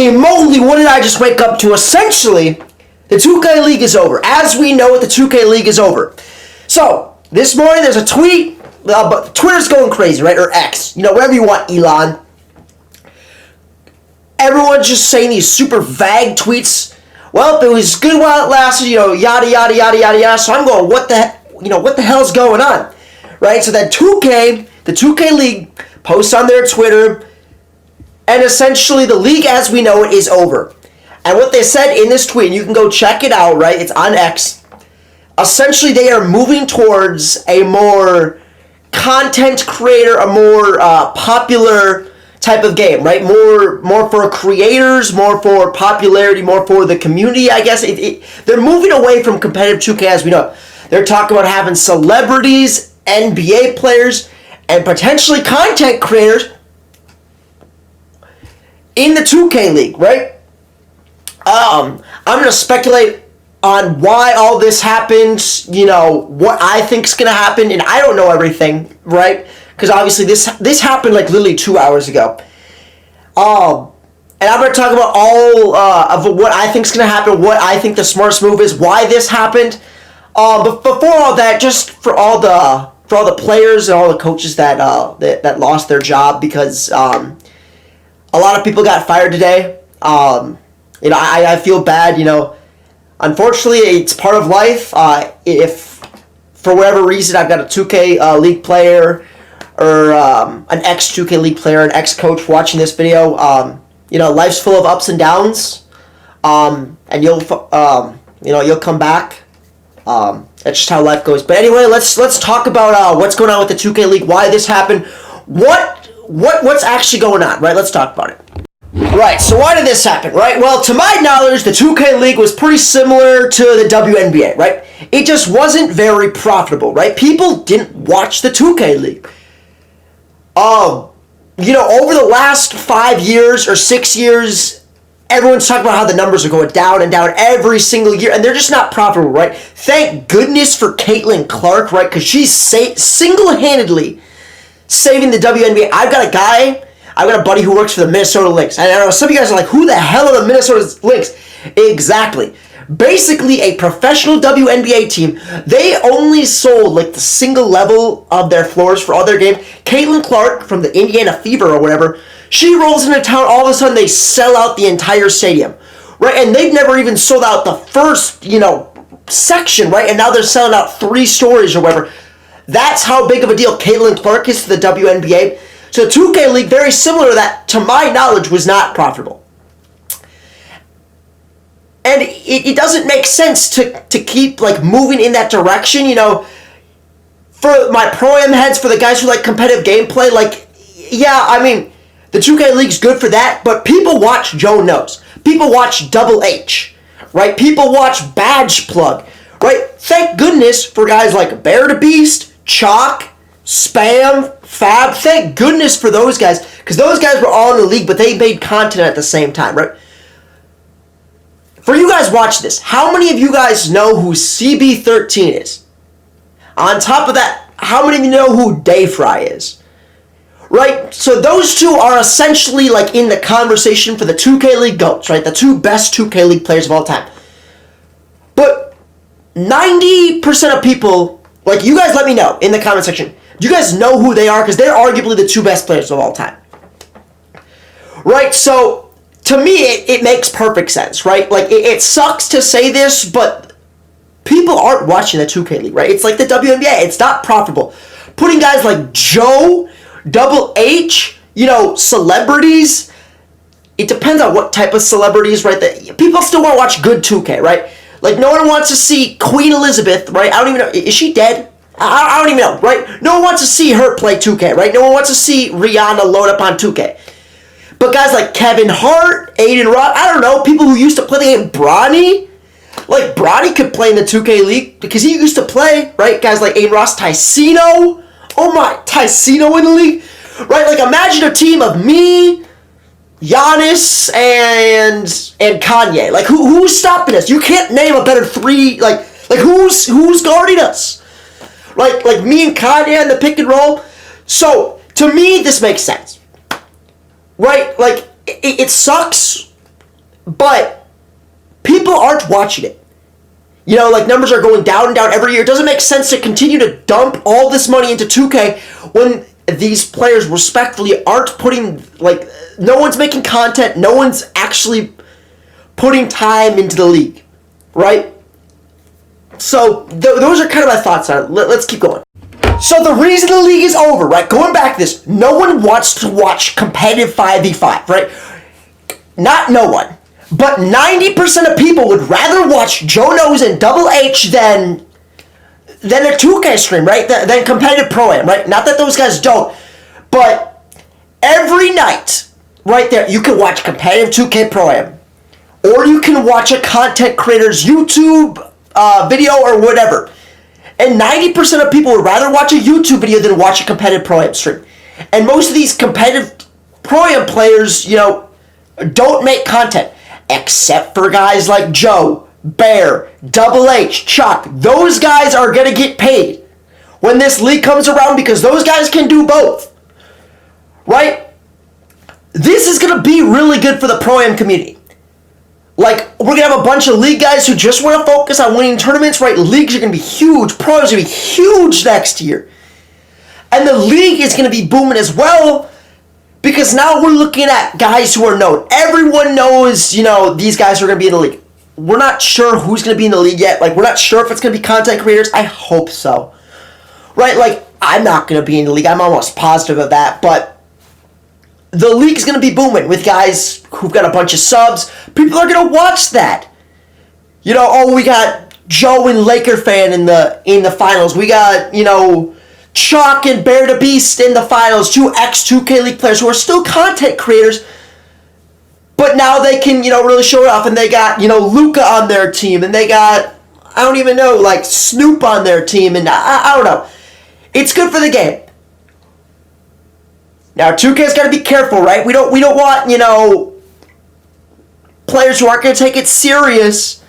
Holy moly, what did I just wake up to? Essentially, the 2K League is over. As we know it, the 2K League is over. So, this morning there's a tweet, but Twitter's going crazy, right? Or X, whatever you want, Elon. Everyone's just saying these super vague tweets. Well, it was good while it lasted, yada, yada, yada, yada, yada. So I'm going, what the hell's going on? Right? So then the 2K League posts on their Twitter, and essentially the league as we know it is over. And what they said in this tweet, and you can go check it out, right? It's on X. Essentially, they are moving towards a more content creator, a more popular type of game, right? More for creators, more for popularity, more for the community, I guess. They're moving away from competitive 2K as we know. They're talking about having celebrities, NBA players, and potentially content creators in the 2K League, right? I'm going to speculate on why all this happened, what I think's going to happen, and I don't know everything, right? Because obviously this happened like literally 2 hours ago. And I'm going to talk about all of what I think's going to happen, what I think the smartest move is, why this happened. But before all that, just for all the players and all the coaches that lost their job because a lot of people got fired today. I feel bad. Unfortunately, it's part of life. If for whatever reason I've got a 2K League player or an ex-2K League player, an ex-coach watching this video, life's full of ups and downs, and you'll come back. That's just how life goes. But anyway, let's talk about what's going on with the 2K League, why this happened, what's actually going on, right? Let's talk about it. Right, so why did this happen, right? Well, to my knowledge, the 2K League was pretty similar to the WNBA, right? It just wasn't very profitable, right? People didn't watch the 2K League. Over the last 5 years or 6 years, everyone's talking about how the numbers are going down and down every single year, and they're just not profitable, right? Thank goodness for Caitlin Clark, right? Because she's single-handedly saving the WNBA. I've got a buddy who works for the Minnesota Lynx. And I know some of you guys are like, who the hell are the Minnesota Lynx? Exactly. Basically, a professional WNBA team. They only sold like the single level of their floors for all their games. Caitlin Clark from the Indiana Fever or whatever, she rolls into town, all of a sudden they sell out the entire stadium. Right? And they've never even sold out the first, section, right? And now they're selling out 3 stories or whatever. That's how big of a deal Caitlin Clark is to the WNBA. So the 2K League, very similar to that, to my knowledge, was not profitable. And it doesn't make sense to keep moving in that direction, For my Pro-Am heads, for the guys who like competitive gameplay, the 2K League's good for that, but people watch Joe Knows. People watch Double H, right? People watch Badge Plug, right? Thank goodness for guys like Bear to Beast, Chalk, Spam, Fab. Thank goodness for those guys, because those guys were all in the league, but they made content at the same time, right? For you guys watch this, how many of you guys know who CB13 is? On top of that, how many of you know who Dayfry is? Right? So those two are essentially in the conversation for the 2K League GOATs, right? The 2 best 2K League players of all time. But 90% of people, you guys let me know in the comment section. Do you guys know who they are? Because they're arguably the 2 best players of all time. Right? So, to me, it makes perfect sense, right? It sucks to say this, but people aren't watching the 2K League, right? It's like the WNBA. It's not profitable. Putting guys like Joe, Double H, celebrities, it depends on what type of celebrities, right? People still want to watch good 2K, right? No one wants to see Queen Elizabeth, right? I don't even know. Is she dead? I don't even know, right? No one wants to see her play 2K, right? No one wants to see Rihanna load up on 2K. But guys like Kevin Hart, Aiden Ross, I don't know, people who used to play the game, Bronny, Bronny could play in the 2K League because he used to play, right? Guys like Aiden Ross, Ticino, oh my, Ticino in the league, right? Imagine a team of me, Giannis, and Kanye. Who's stopping us? You can't name a better 3, who's guarding us? Me and Kanye in the pick and roll. So, to me, this makes sense. Right? It sucks but people aren't watching it. You know, like numbers are going down and down every year. It doesn't make sense to continue to dump all this money into 2K when these players respectfully aren't putting, like, no one's making content, no one's actually putting time into the league, right? So those are kind of my thoughts on it. Let's keep going. So the reason the league is over, right? Going back to this, no one wants to watch competitive 5v5, right? Not no one. But 90% of people would rather watch Joe Knows and Double H than a 2K stream, right? Than competitive Pro-Am, right? Not that those guys don't, but every night, right there, you can watch competitive 2K Pro-Am. Or you can watch a content creator's YouTube video or whatever. And 90% of people would rather watch a YouTube video than watch a competitive Pro-Am stream. And most of these competitive Pro-Am players, you know, don't make content. Except for guys like Joe, Bear, Double H, Chuck. Those guys are going to get paid when this league comes around because those guys can do both. Right? This is going to be really good for the Pro-Am community. Like, we're going to have a bunch of league guys who just want to focus on winning tournaments, right? Leagues are going to be huge. Pro-Am's going to be huge next year. And the league is going to be booming as well. Because now we're looking at guys who are known. Everyone knows, you know, these guys are going to be in the league. We're not sure who's going to be in the league yet. Like, we're not sure if it's going to be content creators. I hope so. Right? Like, I'm not going to be in the league. I'm almost positive of that. But the league's going to be booming with guys who've got a bunch of subs. People are going to watch that. You know, oh, we got Joe and Laker fan in the finals. We got, you know, Chalk and Bear the Beast in the finals, 2 ex-2K League players who are still content creators, but now they can, you know, really show it off. And they got, you know, Luca on their team, and they got, I don't even know, like Snoop on their team, and I don't know. It's good for the game. Now 2K's got to be careful, right? We don't want, you know, players who aren't going to take it serious,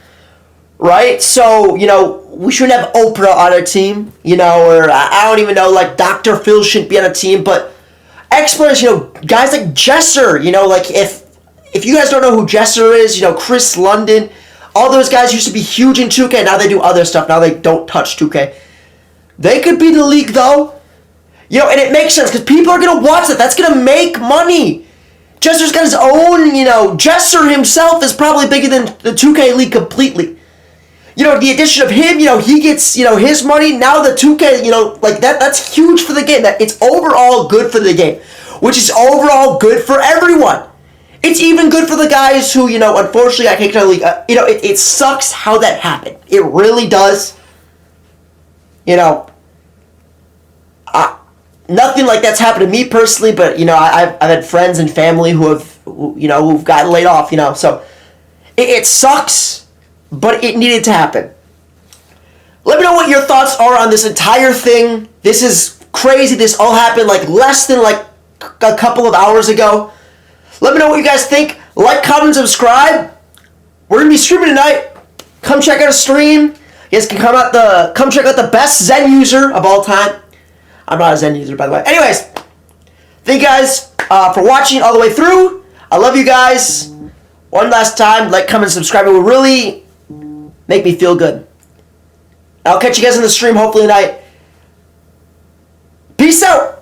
right? So, you know, we shouldn't have Oprah on our team, you know, or I don't even know, like Dr. Phil shouldn't be on a team, but ex-players, you know, guys like Jesser, you know, like if you guys don't know who Jesser is, you know, Chris London, all those guys used to be huge in 2K, now they do other stuff, now they don't touch 2K. They could be in the league, though, you know, and it makes sense, because people are going to watch that, that's going to make money. Jesser's got his own, you know, Jesser himself is probably bigger than the 2K league completely. You know, the addition of him, you know, he gets, you know, his money. Now the 2K, you know, like that's huge for the game. That it's overall good for the game, which is overall good for everyone. It's even good for the guys who, you know, unfortunately got kicked out of the league. You know, it sucks how that happened. It really does. You know, nothing like that's happened to me personally, but, you know, I've had friends and family who've gotten laid off, you know, so it sucks. But it needed to happen. Let me know what your thoughts are on this entire thing. This is crazy. This all happened like less than like a couple of hours ago. Let me know what you guys think. Like, comment, subscribe. We're going to be streaming tonight. Come check out a stream. You guys can come check out the best Zen user of all time. I'm not a Zen user, by the way. Anyways, thank you guys for watching all the way through. I love you guys. One last time, like, comment, subscribe. It will really make me feel good. I'll catch you guys in the stream hopefully tonight. Peace out.